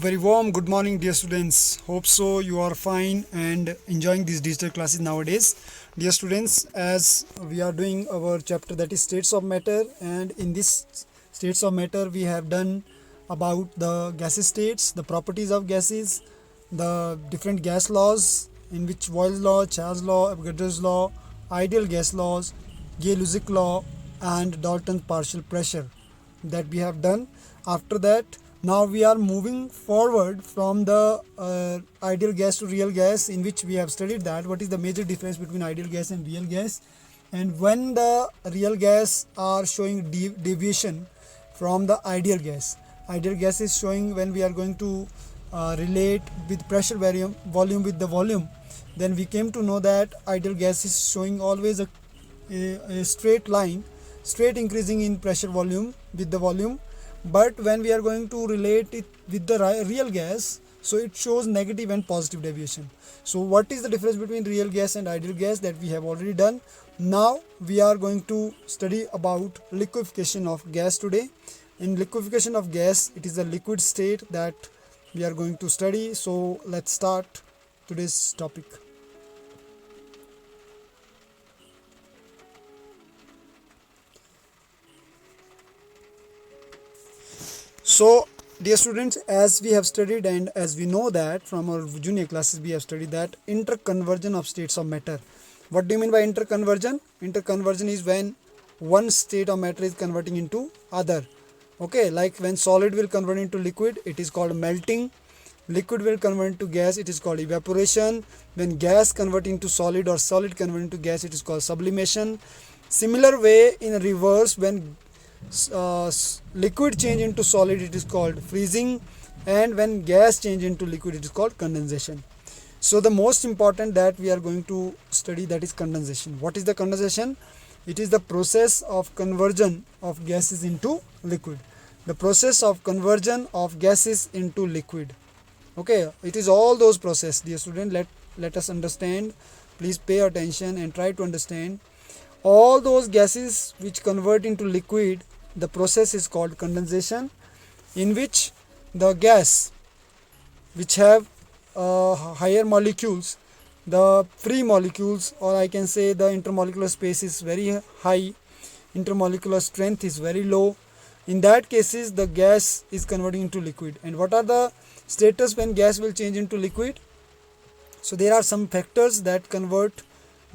very warm good morning, dear students. Hope so you are fine and enjoying these digital classes nowadays. Dear students, as we are doing our chapter that is states of matter, and in this states of matter we have done about the gaseous states, the properties of gases, the different gas laws, in which Boyle's law, Charles law, Avogadro's law, ideal gas laws, Gay-Lussac law, and Dalton's partial pressure that we have done. After that, now we are moving forward from the ideal gas to real gas, in which we have studied that what is the major difference between ideal gas and real gas, and when the real gas are showing deviation from the ideal gas. Ideal gas is showing when we are going to relate with pressure volume with the volume. Then we came to know that ideal gas is showing always a straight line, straight increasing in pressure volume with the volume. But when we are going to relate it with the real gas, so it shows negative and positive deviation. So what is the difference between real gas and ideal gas, that we have already done. Now we are going to study about liquefaction of gas today. In liquefaction of gas, it is a liquid state that we are going to study. So let's start today's topic. So dear students, as we have studied and as we know that from our junior classes, we have studied that interconversion of states of matter. What do you mean by interconversion? Interconversion is when one state of matter is converting into other. Okay, like when solid will convert into liquid, it is called melting. Liquid will convert into gas, it is called evaporation. When gas convert into solid or solid convert into gas, it is called sublimation. Similar way in reverse, when liquid change into solid, it is called freezing, and when gas change into liquid, it is called condensation. So the most important that we are going to study, that is condensation. What is the condensation? It is the process of conversion of gases into liquid. The process of conversion of gases into liquid. Okay, it is all those process, dear student. Let us understand. Please pay attention and try to understand. All those gases which convert into liquid, the process is called condensation, in which the gas which have higher molecules, the free molecules, or I can say the intermolecular space is very high, intermolecular strength is very low. In that cases, the gas is converting into liquid. And what are the status when gas will change into liquid? So there are some factors that convert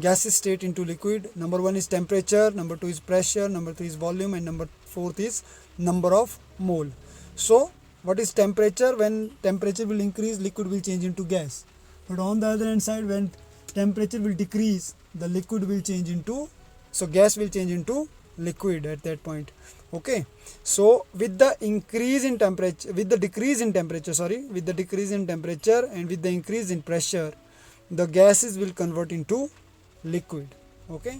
gaseous state into liquid. Number 1 is temperature, number 2 is pressure, number 3 is volume, and number 4 is number of mole. So what is temperature? When temperature will increase, liquid will change into gas. But on the other hand side, when temperature will decrease, the liquid will change into, so gas will change into liquid at that point. Okay, so with the increase in temperature, with the decrease in temperature and with the increase in pressure, the gases will convert into liquid. Okay,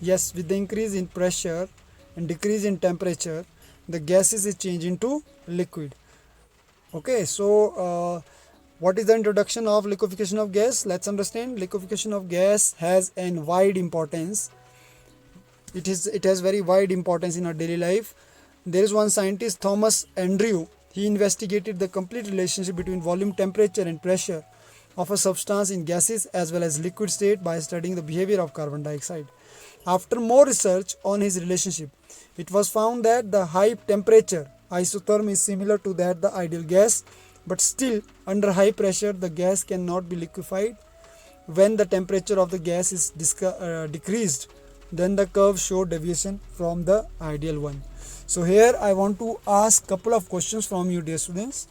yes, with the increase in pressure and decrease in temperature, the gases is changed into liquid. Okay, so what is the introduction of liquefaction of gas? Let's understand. Liquefaction of gas has a wide importance. It has very wide importance in our daily life. There is one scientist, Thomas Andrew. He investigated the complete relationship between volume, temperature, and pressure of a substance in gases as well as liquid state by studying the behavior of carbon dioxide. After more research on his relationship, it was found that the high temperature isotherm is similar to that the ideal gas, but still under high pressure the gas cannot be liquefied. When the temperature of the gas is decreased, then the curve show deviation from the ideal one. So here I want to ask couple of questions from you, dear students.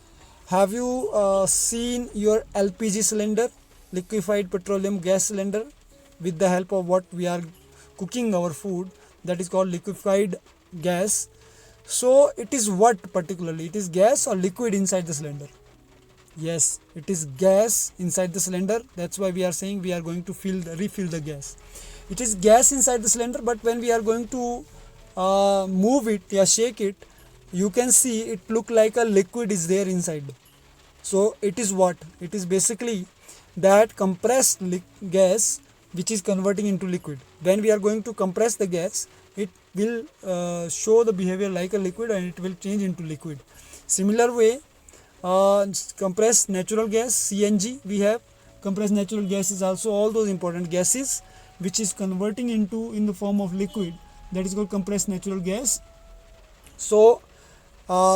Have you seen your LPG cylinder, liquefied petroleum gas cylinder, with the help of what we are cooking our food, that is called liquefied gas? So it is what particularly? It is gas or liquid inside the cylinder? Yes, it is gas inside the cylinder. That's why we are saying we are going to refill the gas. It is gas inside the cylinder, but when we are going to move it or shake it, you can see it look like a liquid is there inside. So it is what? It is basically that compressed gas which is converting into liquid. When we are going to compress the gas, it will show the behavior like a liquid and it will change into liquid. Similar way, compressed natural gas, CNG we have. Compressed natural gas is also all those important gases which is converting into in the form of liquid, that is called compressed natural gas. So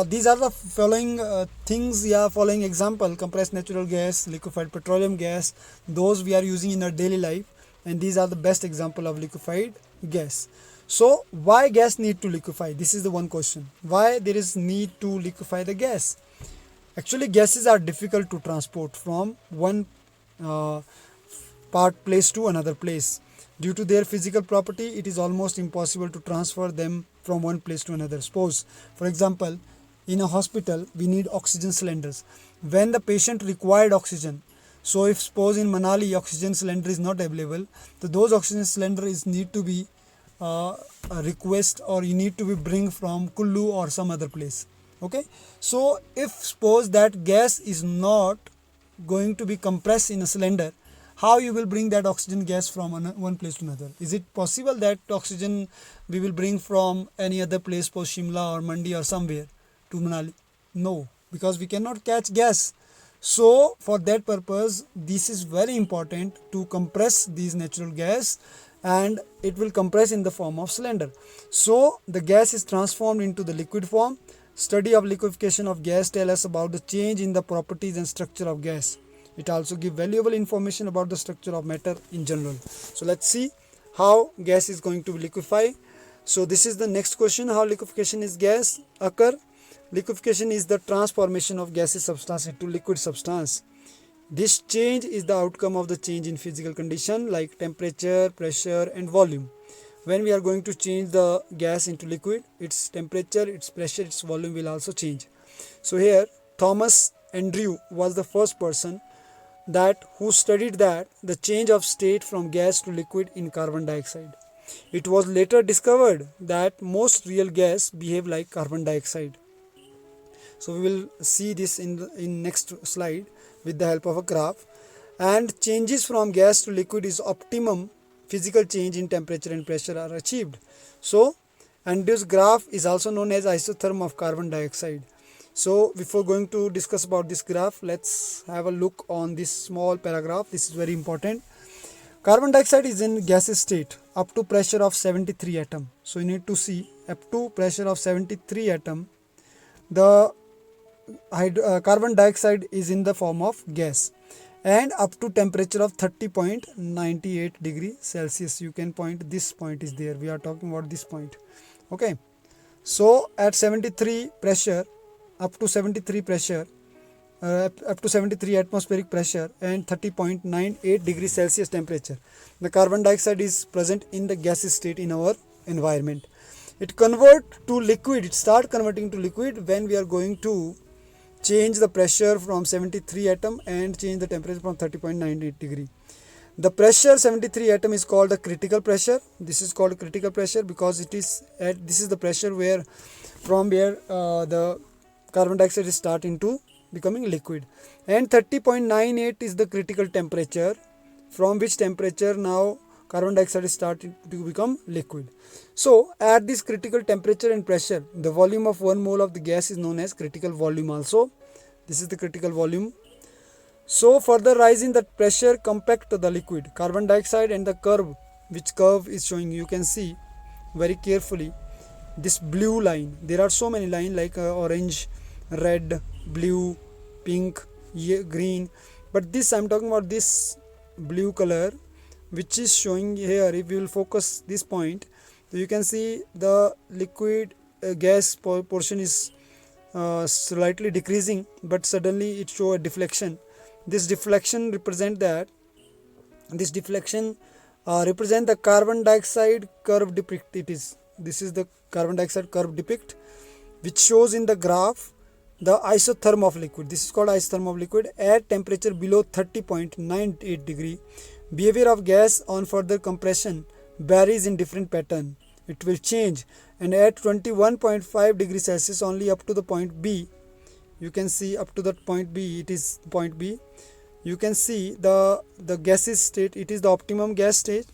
these are the following things, following example: compressed natural gas, liquefied petroleum gas, those we are using in our daily life, and these are the best example of liquefied gas. So why gas need to liquefy? This is the one question. Why there is need to liquefy the gas? Actually, gases are difficult to transport from one uh, place to another place. Due to their physical property, it is almost impossible to transfer them from one place to another. Suppose, for example, in a hospital, we need oxygen cylinders. When the patient required oxygen, so if suppose in Manali oxygen cylinder is not available, so those oxygen cylinder is need to be a request, or you need to be bring from Kullu or some other place. Okay, so if suppose that gas is not going to be compressed in a cylinder, how you will bring that oxygen gas from one place to another? Is it possible that oxygen we will bring from any other place, for Shimla or Mandi or somewhere to Manali? No, because we cannot catch gas. So for that purpose, this is very important to compress these natural gas, and it will compress in the form of cylinder. So the gas is transformed into the liquid form. Study of liquefaction of gas tell us about the change in the properties and structure of gas. It also give valuable information about the structure of matter in general. So let's see how gas is going to liquefy. So this is the next question: how liquefaction is gas occur? Liquefaction is the transformation of gaseous substance into liquid substance. This change is the outcome of the change in physical condition like temperature, pressure and volume. When we are going to change the gas into liquid, its temperature, its pressure, its volume will also change. So here Thomas Andrew was the first person that who studied that the change of state from gas to liquid in carbon dioxide. It was later discovered that most real gas behave like carbon dioxide. So we will see this in next slide with the help of a graph. And changes from gas to liquid is optimum physical change in temperature and pressure are achieved. So Andrew's graph is also known as isotherm of carbon dioxide. So before going to discuss about this graph, let's have a look on this small paragraph. This is very important. Carbon dioxide is in gaseous state up to pressure of 73 atom. So you need to see up to pressure of 73 atom, the carbon dioxide is in the form of gas, and up to temperature of 30.98 degree Celsius. You can point, this point is there, we are talking about this point. Okay, so at 73 pressure, up to 73 pressure, up to 73 atmospheric pressure and 30.98 degree Celsius temperature, the carbon dioxide is present in the gaseous state in our environment. It convert to liquid, it start converting to liquid when we are going to change the pressure from 73 atom and change the temperature from 30.98 degree. The pressure 73 atom is called the critical pressure. This is called critical pressure because it is at, this is the pressure where from where the carbon dioxide is start into becoming liquid, and 30.98 is the critical temperature from which temperature now carbon dioxide is starting to become liquid. So at this critical temperature and pressure, the volume of 1 mole of the gas is known as critical volume also. This is the critical volume. So further rise in the pressure compact the liquid carbon dioxide, and the curve, which curve is showing, you can see very carefully this blue line. There are so many lines like orange, red, blue, pink, green, but this I'm talking about this blue color which is showing here. If you will focus this point, so you can see the liquid gas portion is slightly decreasing, but suddenly it show a deflection. This deflection represent that represent the carbon dioxide curve depict. This is the carbon dioxide curve depict, which shows in the graph the isotherm of liquid. This is called isotherm of liquid at temperature below 30.98 degree. Behavior of gas on further compression varies in different pattern. It will change, and at 21.5 degrees Celsius only up to the point B, you can see up to that point B, it is point B, you can see the gaseous state, it is the optimum gas state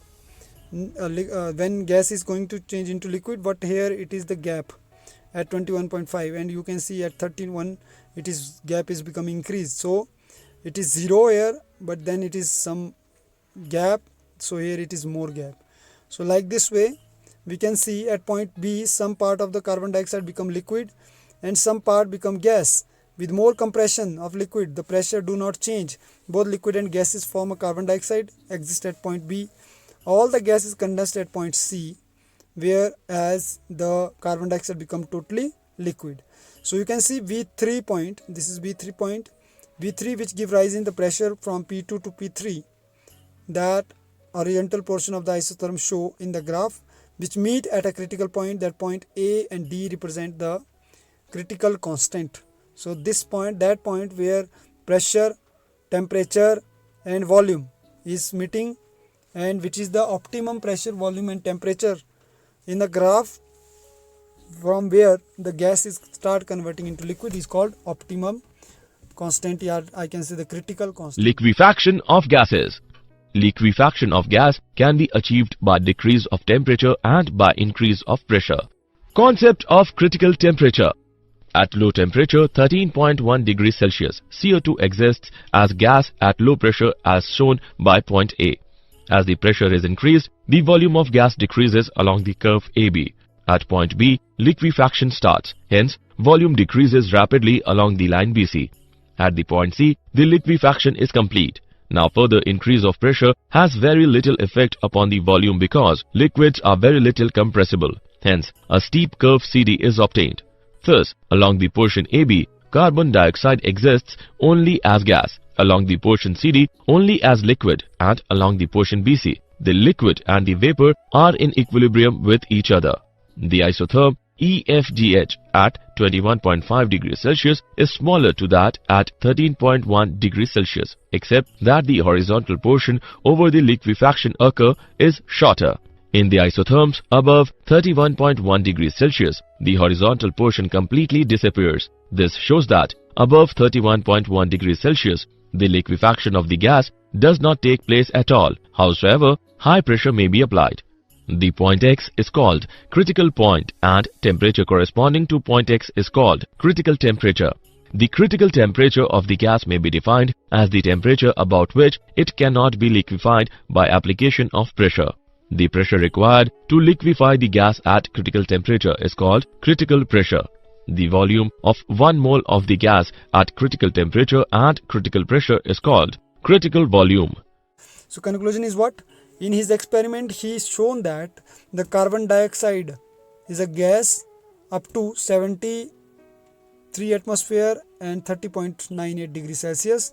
when gas is going to change into liquid, but here it is the gap, at 21.5, and you can see at 13.1 it is gap is becoming increased. So it is 0 here, but then it is some gap, so here it is more gap. So like this way we can see at point B some part of the carbon dioxide become liquid and some part become gas. With more compression of liquid, the pressure do not change. Both liquid and gases form a carbon dioxide exist at point B. All the gases condense at point C, whereas the carbon dioxide become totally liquid. So you can see V3 point, this is V3 point, V3 which give rise in the pressure from P2 to P3, that horizontal portion of the isotherm show in the graph, which meet at a critical point. That point A and D represent the critical constant. So this point, that point where pressure, temperature and volume is meeting, and which is the optimum pressure, volume and temperature in the graph, from where the gas is start converting into liquid, is called optimum constant, or I can say the critical constant. Liquefaction of gases. Liquefaction of gas can be achieved by decrease of temperature and by increase of pressure. Concept of critical temperature. At low temperature 13.1 degrees Celsius, CO2 exists as gas at low pressure as shown by point A. As the pressure is increased, the volume of gas decreases along the curve AB. At point B, liquefaction starts, hence volume decreases rapidly along the line BC. At the point C, the liquefaction is complete. Now further increase of pressure has very little effect upon the volume because liquids are very little compressible. Hence, a steep curve CD is obtained. Thus, along the portion AB, carbon dioxide exists only as gas, along the portion CD only as liquid, and along the portion BC, the liquid and the vapor are in equilibrium with each other. The isotherm EFGH at 21.5 degrees Celsius is smaller to that at 13.1 degrees Celsius, except that the horizontal portion over the liquefaction occur is shorter. In the isotherms above 31.1 degrees Celsius, the horizontal portion completely disappears. This shows that above 31.1 degrees Celsius, the liquefaction of the gas does not take place at all. However, high pressure may be applied. The point X is called critical point and temperature corresponding to point X is called critical temperature. The critical temperature of the gas may be defined as the temperature about which it cannot be liquefied by application of pressure. The pressure required to liquefy the gas at critical temperature is called critical pressure. The volume of 1 mole of the gas at critical temperature and critical pressure is called critical volume. So conclusion is what? In his experiment, he is shown that the carbon dioxide is a gas up to 73 atmosphere and 30.98 degrees Celsius.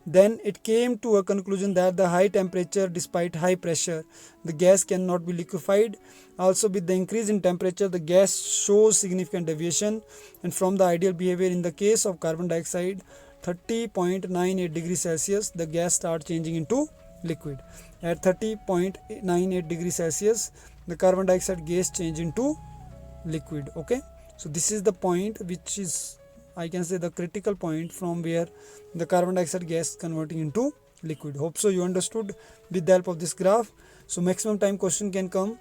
Then it came to a conclusion that the high temperature despite high pressure, the gas cannot be liquefied. Also with the increase in temperature, the gas shows significant deviation, and from the ideal behavior in the case of carbon dioxide 30.98 degrees Celsius, the gas starts changing into liquid. At 30.98 degrees Celsius, the carbon dioxide gas change into liquid. Okay, so this is the point which is, I can say, the critical point from where the carbon dioxide gas converting into liquid. Hope so you understood with the help of this graph. So maximum time question can come.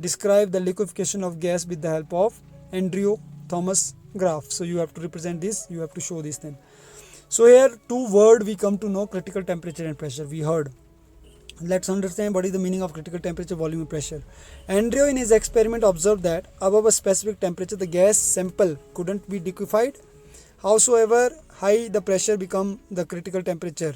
Describe the liquefaction of gas with the help of Andreev-Thomas graph. So you have to represent this, you have to show this then. So here two words we come to know: critical temperature and pressure. We heard. Let's understand what is the meaning of critical temperature, volume and pressure. Andreev in his experiment observed that above a specific temperature the gas sample couldn't be liquefied. Howsoever high the pressure become the critical temperature.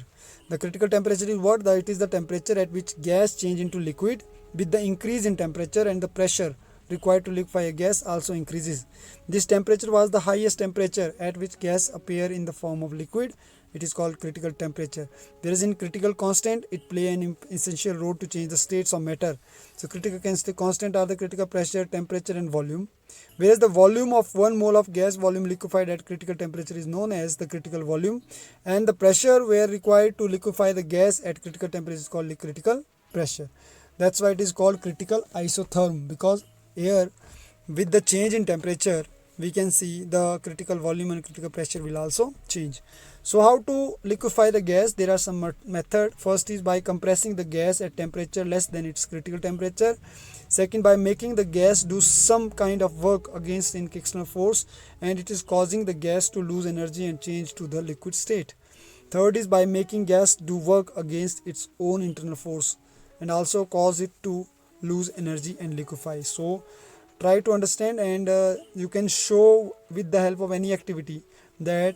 The critical temperature is what? It is the temperature at which gas change into liquid. With the increase in temperature and the pressure required to liquefy a gas also increases. This temperature was the highest temperature at which gas appear in the form of liquid. It is called critical temperature. Whereas in critical constant, it play an essential role to change the states of matter. So critical constant are the critical pressure, temperature and volume. Whereas the volume of 1 mole of gas volume liquefied at critical temperature is known as the critical volume, and the pressure where required to liquefy the gas at critical temperature is called the critical pressure. That's why it is called critical isotherm, because here with the change in temperature we can see the critical volume and critical pressure will also change. So how to liquefy the gas? There are some method. First is by compressing the gas at temperature less than its critical temperature. Second, by making the gas do some kind of work against an external force and it is causing the gas to lose energy and change to the liquid state. Third is by making gas do work against its own internal force and also cause it to lose energy and liquefy. So try to understand, and you can show with the help of any activity that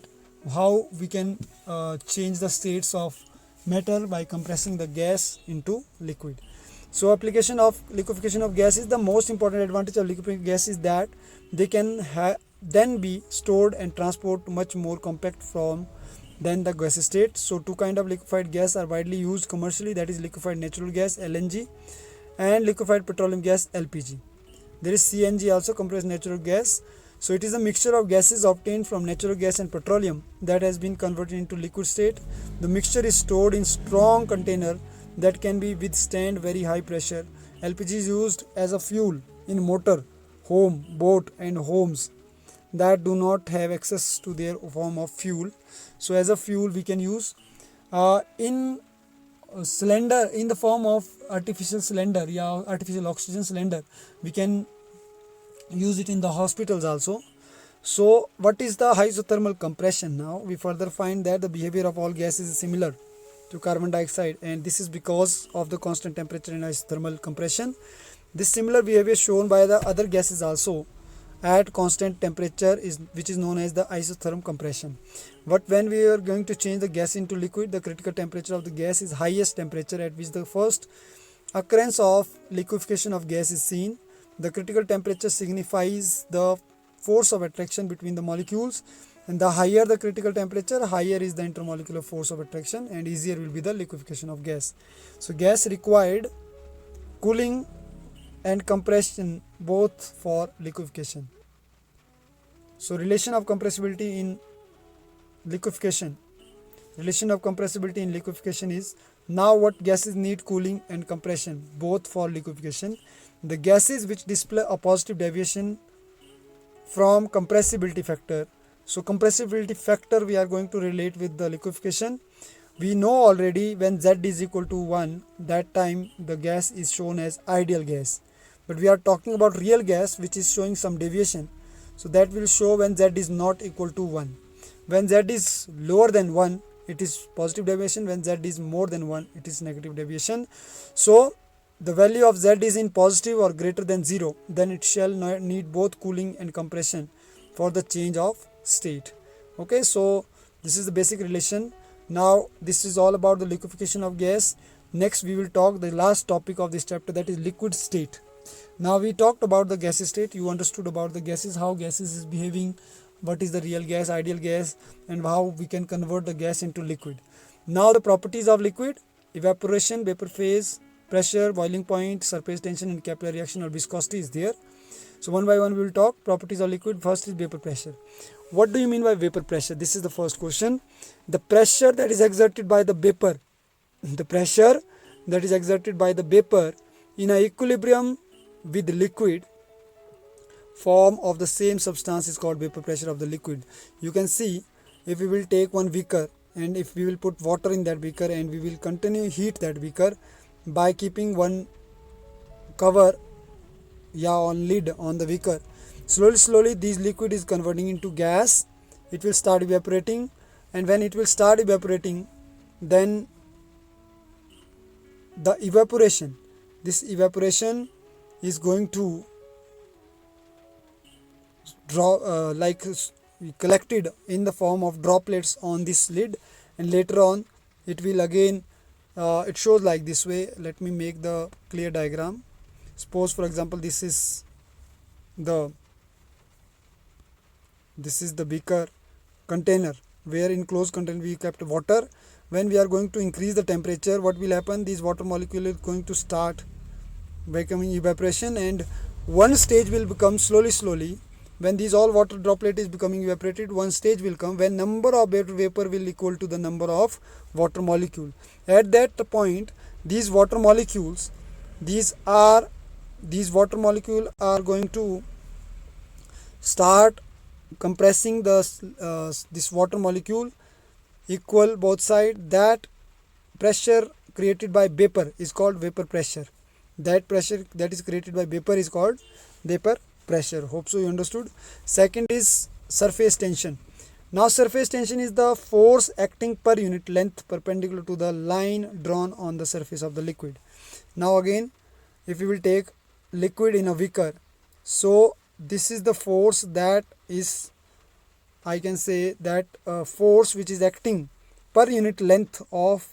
how we can change the states of matter by compressing the gas into liquid. So application of liquefaction of gas is the most important advantage of liquefied gas is that they can then be stored and transported much more compact from than the gas state. So two kind of liquefied gas are widely used commercially, that is liquefied natural gas LNG and liquefied petroleum gas LPG. There is CNG also, compressed natural gas. So it is a mixture of gases obtained from natural gas and petroleum that has been converted into liquid state. The mixture is stored in strong container that can be withstand very high pressure. LPG is used as a fuel in motor, home, boat and homes that do not have access to their form of fuel. So as a fuel we can use in cylinder in the form of artificial cylinder, artificial oxygen cylinder. We can use it in the hospitals also. So what is the isothermal compression? Now we further find that the behavior of all gases is similar to carbon dioxide, and this is because of the constant temperature in isothermal compression. This similar behavior shown by the other gases also at constant temperature which is known as the isothermal compression. But when we are going to change the gas into liquid, the critical temperature of the gas is highest temperature at which the first occurrence of liquefaction of gas is seen. The critical temperature signifies the force of attraction between the molecules, and the higher the critical temperature, higher is the intermolecular force of attraction and easier will be the liquefaction of gas. So gas required cooling and compression both for liquefaction. So relation of compressibility in liquefaction. Relation of compressibility in liquefaction is, now what gases need cooling and compression both for liquefaction? The gases which display a positive deviation from compressibility factor. So compressibility factor we are going to relate with the liquefaction. We know already when Z is equal to 1, that time the gas is shown as ideal gas. But we are talking about real gas which is showing some deviation. So that will show when Z is not equal to 1. When Z is lower than 1, it is positive deviation. When Z is more than 1, it is negative deviation. So the value of Z is in positive or greater than 0, then it shall need both cooling and compression for the change of state. Okay, so this is the basic relation. Now this is all about the liquefaction of gas. Next we will talk the last topic of this chapter, that is liquid state. Now we talked about the gas state. You understood about the gases, how gases is behaving, what is the real gas, ideal gas, and how we can convert the gas into liquid. Now the properties of liquid: evaporation, vapor phase, pressure, boiling point, surface tension and capillary reaction or viscosity is there. So one by one we will talk properties of liquid. First is vapor pressure. What do you mean by vapor pressure? This is the first question. The pressure that is exerted by the vapor, the pressure that is exerted by the vapor in a equilibrium with liquid form of the same substance is called vapor pressure of the liquid. You can see, if we will take one beaker and if we will put water in that beaker and we will continue heat that beaker by keeping one cover on lid on the beaker, slowly this liquid is converting into gas. It will start evaporating, and when it will start evaporating, then this evaporation is going to collected in the form of droplets on this lid, and later on it will again it shows like this way. Let me make the clear diagram. Suppose for example this is the beaker container, where in closed container we kept water. When we are going to increase the temperature, what will happen? This water molecule is going to start becoming evaporation, and one stage will become slowly. When these all water droplet is becoming evaporated, one stage will come when number of vapor will equal to the number of water molecule. At that point, these water molecules are going to start compressing the this water molecule equal both sides, that pressure created by vapor is called vapor pressure. That pressure that is created by vapor is called vapor pressure. Hope so you understood. Second is surface tension. Now surface tension is the force acting per unit length perpendicular to the line drawn on the surface of the liquid. Now again, if we will take liquid in a beaker, so this is the force that is, I can say that force which is acting per unit length of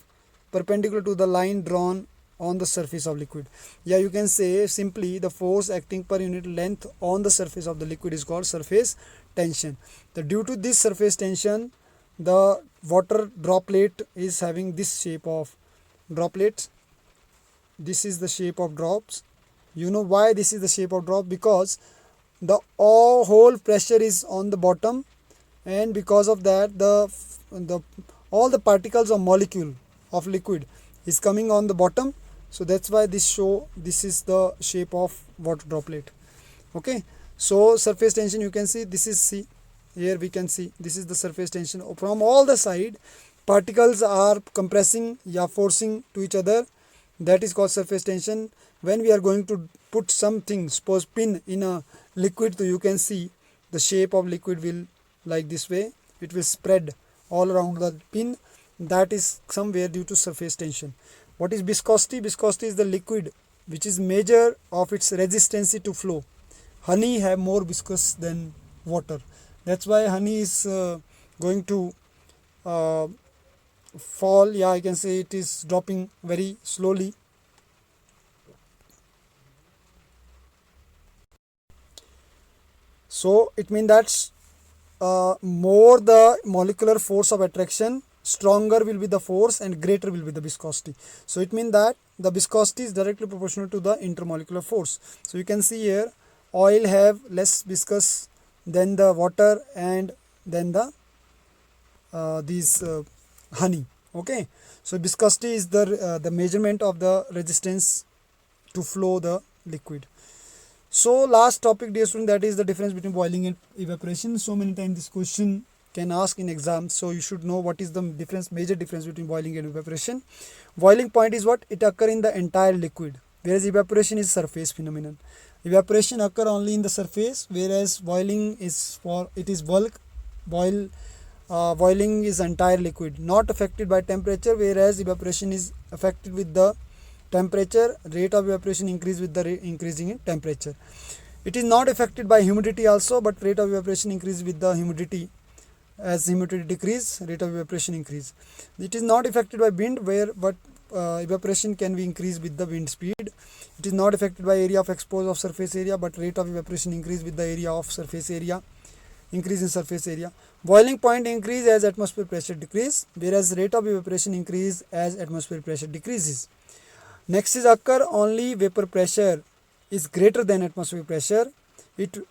perpendicular to the line drawn on the surface of liquid. Yeah, you can say simply the force acting per unit length on the surface of the liquid is called surface tension. Due to this surface tension, the water droplet is having this shape of droplets. This is the shape of drops. You know why this is the shape of drop? Because the whole pressure is on the bottom, and because of that the all the particles of molecule of liquid is coming on the bottom. So that's why this is the shape of water droplet. Okay, so surface tension, you can see this is C. Here we can see this is the surface tension. From all the side particles are compressing, forcing to each other. That is called surface tension. When we are going to put something, suppose pin in a liquid, so you can see the shape of liquid will like this way. It will spread all around the pin. That is somewhere due to surface tension. What is viscosity? Viscosity is the liquid which is measure of its resistance to flow. Honey have more viscous than water. That's why honey is going to fall. Yeah, I can say it is dropping very slowly. So it means that more the molecular force of attraction, stronger will be the force and greater will be the viscosity. So it means that the viscosity is directly proportional to the intermolecular force. So you can see here oil have less viscous than the water and then the honey. Okay, so viscosity is the measurement of the resistance to flow the liquid. So last topic, dear student, that is the difference between boiling and evaporation. So many times this question can ask in exams, so you should know what is the major difference between boiling and evaporation. Boiling point is what? It occur in the entire liquid, whereas evaporation is surface phenomenon. Evaporation occur only in the surface, whereas boiling is bulk. Boiling is entire liquid, not affected by temperature, whereas evaporation is affected with the temperature. Rate of evaporation increase with the increasing in temperature. It is not affected by humidity also, but rate of evaporation increase with the humidity. As humidity decrease, rate of evaporation increase. It is not affected by wind, but evaporation can be increased with the wind speed. It is not affected by area of expose of surface area, but rate of evaporation increase with the area of surface area. Increase in surface area. Boiling point increase as atmosphere pressure decrease, whereas rate of evaporation increase as atmosphere pressure decreases. Next is occur only vapor pressure is greater than atmosphere pressure.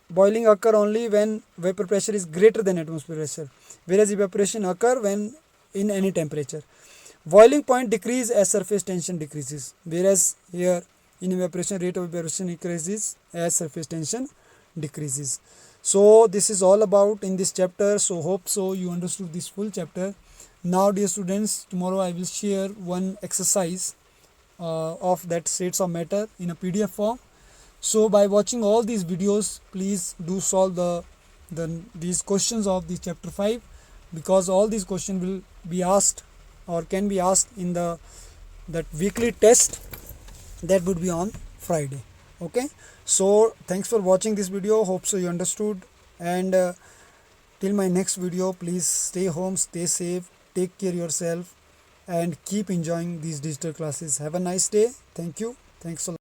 Boiling occur only when vapor pressure is greater than atmosphere pressure, whereas evaporation occur when in any temperature. Boiling point decrease as surface tension decreases, whereas here in evaporation rate of evaporation increases as surface tension decreases. So this is all about in this chapter. So hope so you understood this full chapter. Now dear students, tomorrow I will share one exercise of that states of matter in a PDF form. So by watching all these videos, please do solve these questions of this chapter 5, because all these questions will be asked or can be asked in that weekly test that would be on Friday. Okay, so thanks for watching this video. Hope so you understood, and till my next video, please stay home, stay safe, take care yourself, and keep enjoying these digital classes. Have a nice day. Thank you. Thanks a lot.